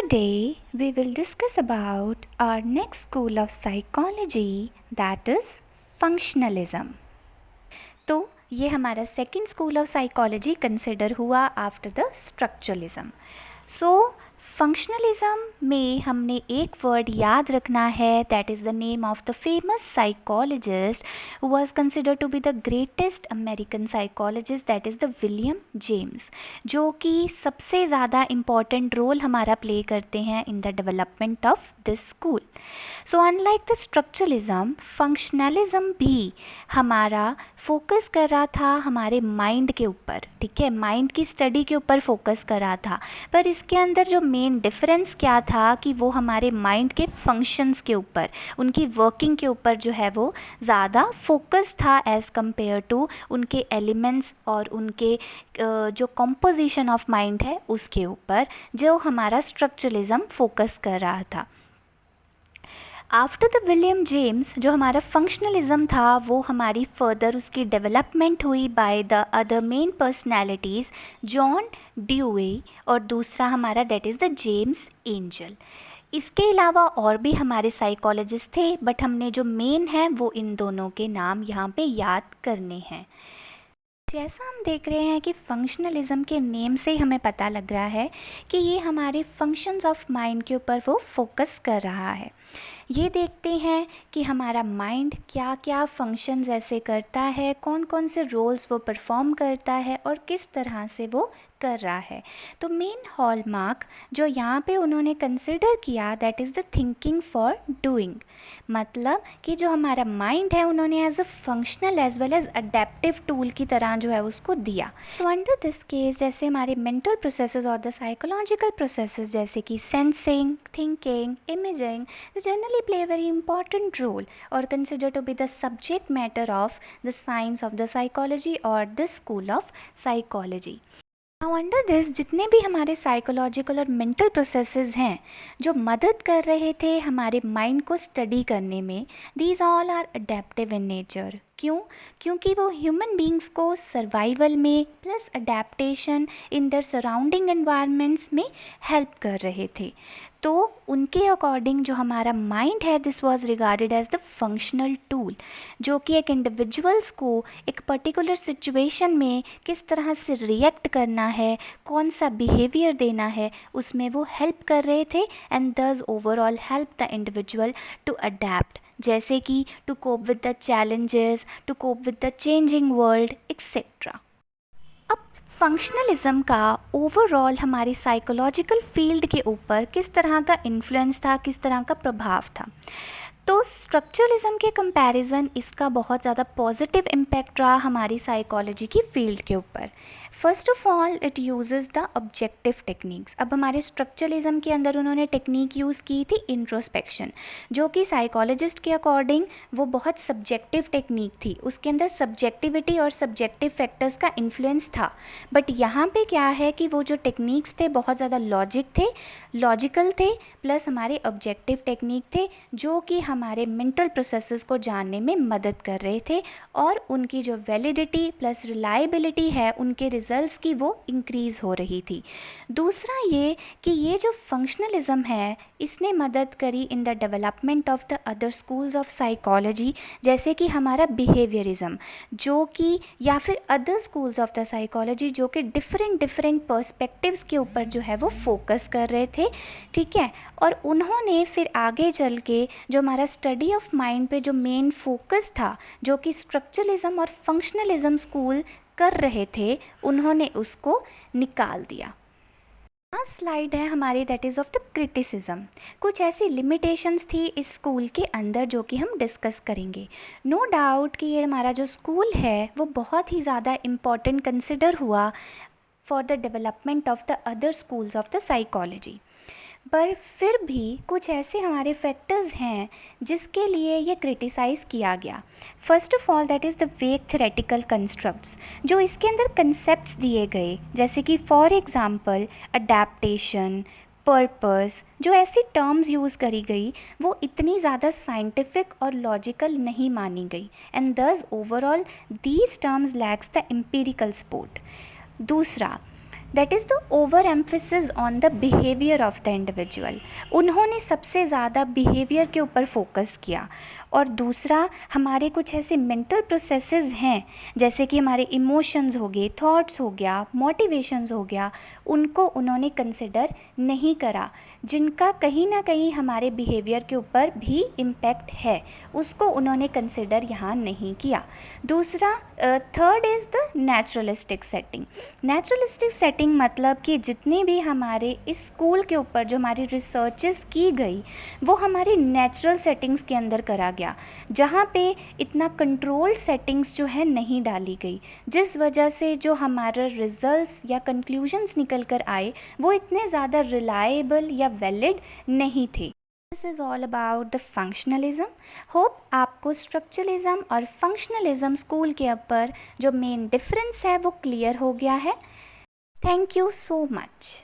Today we will discuss about our next school of psychology, that is functionalism. तो ये हमारा second school of psychology consider हुआ after the structuralism. So functionalism में हमने एक word याद रखना है, that is the name of the famous psychologist who was considered to be the greatest American psychologist, that is the William James, जो कि सबसे ज़्यादा इम्पॉर्टेंट रोल हमारा प्ले करते हैं in the development of this school. So unlike the structuralism, functionalism भी हमारा focus कर रहा था हमारे माइंड के ऊपर. ठीक है, माइंड की स्टडी के ऊपर फोकस कर रहा था, पर इसके अंदर जो मेन डिफरेंस क्या था कि वो हमारे माइंड के फंक्शंस के ऊपर, उनकी वर्किंग के ऊपर जो है वो ज़्यादा फोकस था एज़ कंपेयर टू उनके एलिमेंट्स और उनके जो कंपोजिशन ऑफ माइंड है उसके ऊपर, जो हमारा स्ट्रक्चरलिज्म फोकस कर रहा था. आफ्टर द विलियम जेम्स जो हमारा फंक्शनलिज्म था वो हमारी फर्दर उसकी डेवलपमेंट हुई by the other main personalities, John Dewey और दूसरा हमारा that is the James Angell. इसके अलावा और भी हमारे साइकोलॉजिस्ट थे, बट हमने जो मेन है वो इन दोनों के नाम यहाँ पे याद करने हैं. जैसा हम देख रहे हैं कि फंक्शनलिज्म के नेम से ही हमें पता लग रहा है कि ये हमारे फंक्शंस ऑफ माइंड के ऊपर वो फोकस कर रहा है. ये देखते हैं कि हमारा माइंड क्या क्या फंक्शंस ऐसे करता है, कौन कौन से रोल्स वो परफॉर्म करता है और किस तरह से वो कर रहा है. तो मेन हॉलमार्क जो यहाँ पे उन्होंने कंसिडर किया that is the thinking for doing, मतलब कि जो हमारा माइंड है उन्होंने as a functional as well as adaptive tool की तरह जो है उसको दिया. सो अंडर दिस केस जैसे हमारे मेंटल प्रोसेसेस और द साइकोलॉजिकल प्रोसेसेस जैसे कि sensing, thinking, imaging generally play a very important role or considered to be the subject matter of the science of the psychology or the school of psychology. Now under this जितने भी हमारे psychological और mental processes हैं जो मदद कर रहे थे हमारे माइंड को स्टडी करने में, these all are adaptive in nature. क्यों? क्योंकि वो ह्यूमन बींग्स को सर्वाइवल में plus adaptation in their surrounding environments में हेल्प कर रहे थे. तो उनके अकॉर्डिंग जो हमारा माइंड है this was regarded as the functional tool, जो कि एक इंडिविजुअल्स को एक पर्टिकुलर सिचुएशन में किस तरह से रिएक्ट करना है, कौन सा बिहेवियर देना है, उसमें वो हेल्प कर रहे थे एंड दस overall help the individual to adapt, जैसे कि to cope with the challenges, to cope with the changing world etcetera. अब फंक्शनलिज्म का ओवरऑल हमारी साइकोलॉजिकल फील्ड के ऊपर किस तरह का इन्फ्लुएंस था, किस तरह का प्रभाव था. तो स्ट्रक्चरलिज्म के कंपैरिजन इसका बहुत ज़्यादा पॉजिटिव इम्पैक्ट रहा हमारी साइकोलॉजी की फील्ड के ऊपर. First of all it uses the objective techniques. अब हमारे स्ट्रक्चरलिज्म के अंदर उन्होंने टेक्निक यूज़ की थी इंट्रोस्पेक्शन, जो कि साइकोलॉजिस्ट के अकॉर्डिंग वो बहुत सब्जेक्टिव टेक्निक थी, उसके अंदर सब्जेक्टिविटी और सब्जेक्टिव फैक्टर्स का इन्फ्लुएंस था. बट यहाँ पे क्या है कि वो जो टेक्निक्स थे बहुत ज़्यादा लॉजिकल थे प्लस हमारे ऑब्जेक्टिव टेक्निक थे, जो कि हमारे मेंटल प्रोसेसेस को जानने में मदद कर रहे थे और उनकी जो वैलिडिटी प्लस रिलायबिलिटी है उनके रिजल्ट्स की वो इंक्रीज़ हो रही थी. दूसरा ये कि ये जो फंक्शनलिज्म है इसने मदद करी in the development of the other schools of psychology, जैसे कि हमारा बिहेवियरिज्म, जो कि या फिर other schools of the psychology जो कि डिफरेंट पर्सपेक्टिव्स के ऊपर जो है वो फोकस कर रहे थे. ठीक है, और उन्होंने फिर आगे चल के जो हमारा स्टडी ऑफ माइंड पे जो मेन फोकस था, जो कि स्ट्रक्चरलिज्म और फंक्शनलिज्म स्कूल कर रहे थे, उन्होंने उसको निकाल दिया. लास्ट स्लाइड है हमारी that is of the criticism. कुछ ऐसी लिमिटेशंस थी इस स्कूल के अंदर जो कि हम डिस्कस करेंगे. नो डाउट कि ये हमारा जो स्कूल है वो बहुत ही ज़्यादा इम्पॉर्टेंट कंसिडर हुआ for the development of the other schools of the psychology. पर फिर भी कुछ ऐसे हमारे फैक्टर्स हैं जिसके लिए ये क्रिटिसाइज़ किया गया. First of all that is the वेग थ्योरेटिकल कंस्ट्रक्ट्स, जो इसके अंदर कंसेप्ट्स दिए गए, जैसे कि फॉर एग्ज़ाम्पल अडेप्टेशन, पर्पस, जो ऐसी टर्म्स यूज़ करी गई वो इतनी ज़्यादा साइंटिफिक और लॉजिकल नहीं मानी गई एंड दस overall these terms lacks the empirical support. दूसरा, that is the over emphasis on the behaviour of the individual. उन्होंने सबसे ज़्यादा बिहेवियर के ऊपर फोकस किया। और दूसरा, हमारे कुछ ऐसे मेंटल प्रोसेसेस हैं जैसे कि हमारे इमोशंस हो गए, थॉट्स हो गया, मोटिवेशंस हो गया, उनको उन्होंने कंसिडर नहीं करा, जिनका कहीं ना कहीं हमारे बिहेवियर के ऊपर भी इम्पैक्ट है, उसको उन्होंने कंसिडर यहाँ नहीं किया। दूसरा, third is the naturalistic setting. Naturalistic setting मतलब कि जितनी भी हमारे इस स्कूल के ऊपर जो हमारी रिसर्चेस की गई वो हमारी नेचुरल सेटिंग्स के अंदर करा गया, जहाँ पे इतना कंट्रोल्ड सेटिंग्स जो है नहीं डाली गई, जिस वजह से जो हमारा रिजल्ट्स या कंक्लूजन्स निकल कर आए वो इतने ज़्यादा रिलायबल या वैलिड नहीं थे। This is all about the functionalism. Hope आपको स्ट्रक्चरलिज्म और फंक्शनलिज्म स्कूल के ऊपर जो मेन डिफरेंस है वो क्लियर हो गया है। Thank you so much.